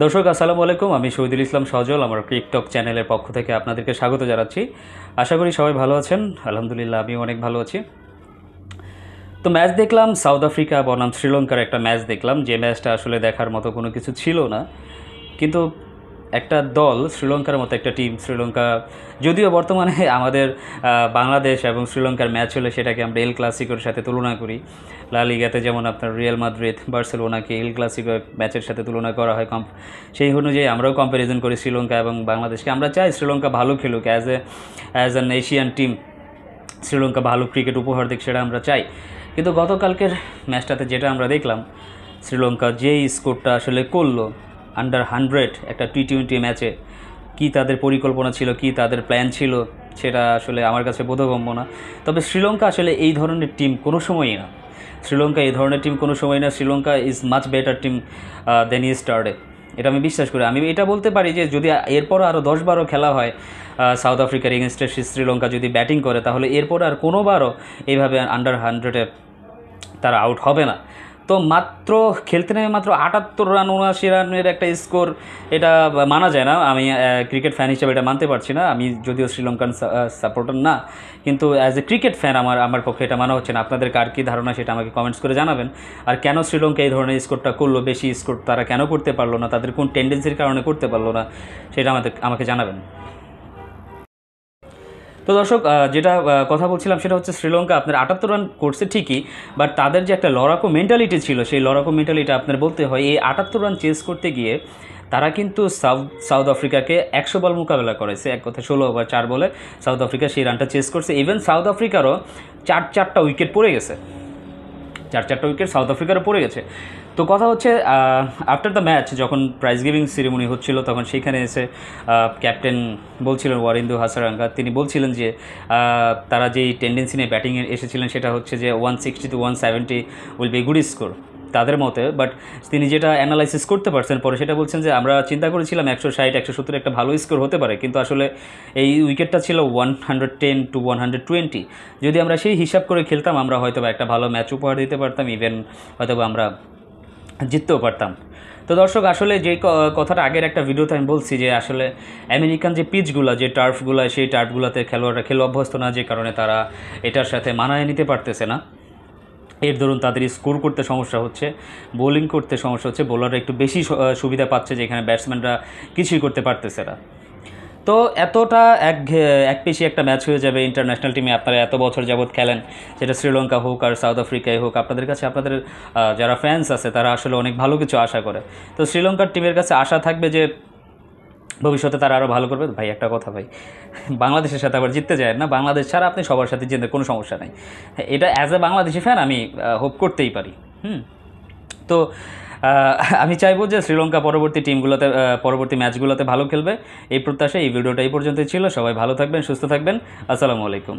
দর্শক আসসালামু আলাইকুম, আমি শহীদুল ইসলাম সজল আমার টিকটক চ্যানেলের পক্ষ থেকে আপনাদেরকে স্বাগত জানাচ্ছি। আশা করি সবাই ভালো আছেন। আলহামদুলিল্লাহ আমিও অনেক ভালো আছি। তো ম্যাচ দেখলাম, সাউথ আফ্রিকা বনাম শ্রীলঙ্কার একটা ম্যাচ দেখলাম, যে ম্যাচটা আসলে দেখার মতো কোনো কিছু ছিল না। কিন্তু একটা দল, শ্রীলঙ্কার মতো একটা টিম, শ্রীলঙ্কা যদিও বর্তমানে আমাদের বাংলাদেশ এবং শ্রীলঙ্কার ম্যাচ হলে সেটাকে আমরা এল ক্লাসিকোর সাথে তুলনা করি। লা লিগাতে যেমন আপনার রিয়াল মাদ্রিদ বার্সেলোনাকে এল ক্লাসিকো ম্যাচের সাথে তুলনা করা হয়, সেই অনুযায়ী আমরাও কম্প্যারিজন করি শ্রীলঙ্কা এবং বাংলাদেশকে। আমরা চাই শ্রীলঙ্কা ভালো খেলুক, as an Asian team Sri Lanka ভালো ক্রিকেট উপহার দিক, সেটা আমরা চাই। কিন্তু গতকালকের ম্যাচটাতে যেটা আমরা দেখলাম, শ্রীলঙ্কা যেই স্কোরটা আসলে করলো আন্ডার 100 একটা টি20 ম্যাচে, কি তাদের পরিকল্পনা ছিল, কি তাদের প্ল্যান ছিল, সেটা আসলে আমার কাছে বোধগম্য না। তবে শ্রীলঙ্কা আসলে এই ধরনের টিম কোনো সময়ই না। শ্রীলঙ্কা এই ধরনের টিম কোনো সময় না। Sri Lanka is much better team than স্টার্টে, এটা আমি বিশ্বাস করি। আমি এটা বলতে পারি যে যদি এরপর আরও 10-12 খেলা হয় সাউথ আফ্রিকার এগেনস্টে, শ্রীলঙ্কা যদি ব্যাটিং করে, তাহলে এরপর আর কোনোবারও এইভাবে আন্ডার 100-এ তারা আউট হবে না। তো মাত্র খেলতে নেমে মাত্র 78 রান 79 রানের একটা স্কোর, এটা মানা যায় না। আমি ক্রিকেট ফ্যান হিসেবে এটা মানতে পারছি না। আমি যদিও শ্রীলঙ্কান সাপোর্টার না, কিন্তু অ্যাজ এ ক্রিকেট ফ্যান আমার পক্ষে এটা মানা হচ্ছে না। আপনাদের কার কী ধারণা সেটা আমাকে কমেন্টস করে জানাবেন। আর কেন শ্রীলঙ্কা এই ধরনের স্কোরটা করলো, বেশি স্কোর তারা কেন করতে পারলো না, তাদের কোন টেন্ডেন্সির কারণে করতে পারলো না, সেটা আমাকে জানাবেন। তো দর্শক, যেটা কথা বলছিলাম সেটা হচ্ছে, শ্রীলঙ্কা আপনার 78 রান করছে ঠিকই, বাট তাদের যে একটা লড়াকু মেন্টালিটি ছিল, সেই লড়াকু মেন্টালিটি আপনার বলতে হয় এই 78 রান চেস করতে গিয়ে তারা কিন্তু সাউথ আফ্রিকাকে 100 বল মোকাবেলা করেছে। এক কথা 16 ওভার 4 বলে সাউথ আফ্রিকা সেই রানটা চেস করছে। ইভেন সাউথ আফ্রিকারও চারটা উইকেট পড়ে গেছে, চারটা উইকেট সাউথ আফ্রিকারও পড়ে গেছে। তো কথা হচ্ছে, আফটার দ্য ম্যাচ যখন প্রাইজ গিভিং সেরিমনি হচ্ছিল, তখন সেখানে এসে ক্যাপ্টেন বলছিলেন ওয়ারিন্দু হাসারাঙ্গা, তিনি বলছিলেন যে তারা যেই টেন্ডেন্সি নিয়ে ব্যাটিংয়ে এসেছিলেন সেটা হচ্ছে যে 160 to 170 will be good score তাদের মতে। বাট তিনি যেটা অ্যানালাইসিস করতে পারছেন পরে, সেটা বলছেন যে আমরা চিন্তা করেছিলাম 160-170 একটা ভালো স্কোর হতে পারে, কিন্তু আসলে এই উইকেটটা ছিল 110 to 120। যদি আমরা সেই হিসাব করে খেলতাম, আমরা হয়তো একটা ভালো ম্যাচ উপহার দিতে পারতাম, ইভেন হয়তো আমরা জিততেও পারতাম। তো দর্শক, আসলে যে কথাটা আগের একটা ভিডিওতে আমি বলছি যে আসলে আমেরিকান যে পিচগুলো, যে টার্ফগুলো, সেই টার্ফগুলোতে খেলোয়াড়রা খেলে অভ্যস্ত না, যে কারণে তারা এটার সাথে মানায় নিতে পারতেছে না। এর ধরুন তাদের স্কোর করতে সমস্যা হচ্ছে, বোলিং করতে সমস্যা হচ্ছে, বোলাররা একটু বেশি সুবিধা পাচ্ছে, যেখানে ব্যাটসম্যানরা কিছুই করতে পারতেছে না। তো এতটা একপেশি একটা ম্যাচ হয়ে যাবে ইন্টারন্যাশনাল টিমে। আপনারা এত বছর যাবৎ খেলেন, সেটা শ্রীলঙ্কা হোক আর সাউথ আফ্রিকায় হোক, আপনাদের কাছে আপনাদের যারা ফ্যান্স আছে তারা আসলে অনেক ভালো কিছু আশা করে। তো শ্রীলঙ্কার টিমের কাছে আশা থাকবে যে ভবিষ্যতে তারা আরও ভালো করবে। ভাই একটা কথা ভাই, বাংলাদেশের সাথে আবার জিততে যায় না, বাংলাদেশ ছাড়া আপনি সবার সাথে জিততে কোনো সমস্যা নেই। এটা অ্যাজ এ বাংলাদেশি ফ্যান আমি হোপ করতেই পারি। তো আমি চাইবো যে শ্রীলঙ্কা পরবর্তী ম্যাচগুলোতে ভালো খেলবে, এই প্রত্যাশা এই ভিডিওটা এই পর্যন্তই ছিল। সবাই ভালো থাকবেন, সুস্থ থাকবেন। আসসালামু আলাইকুম।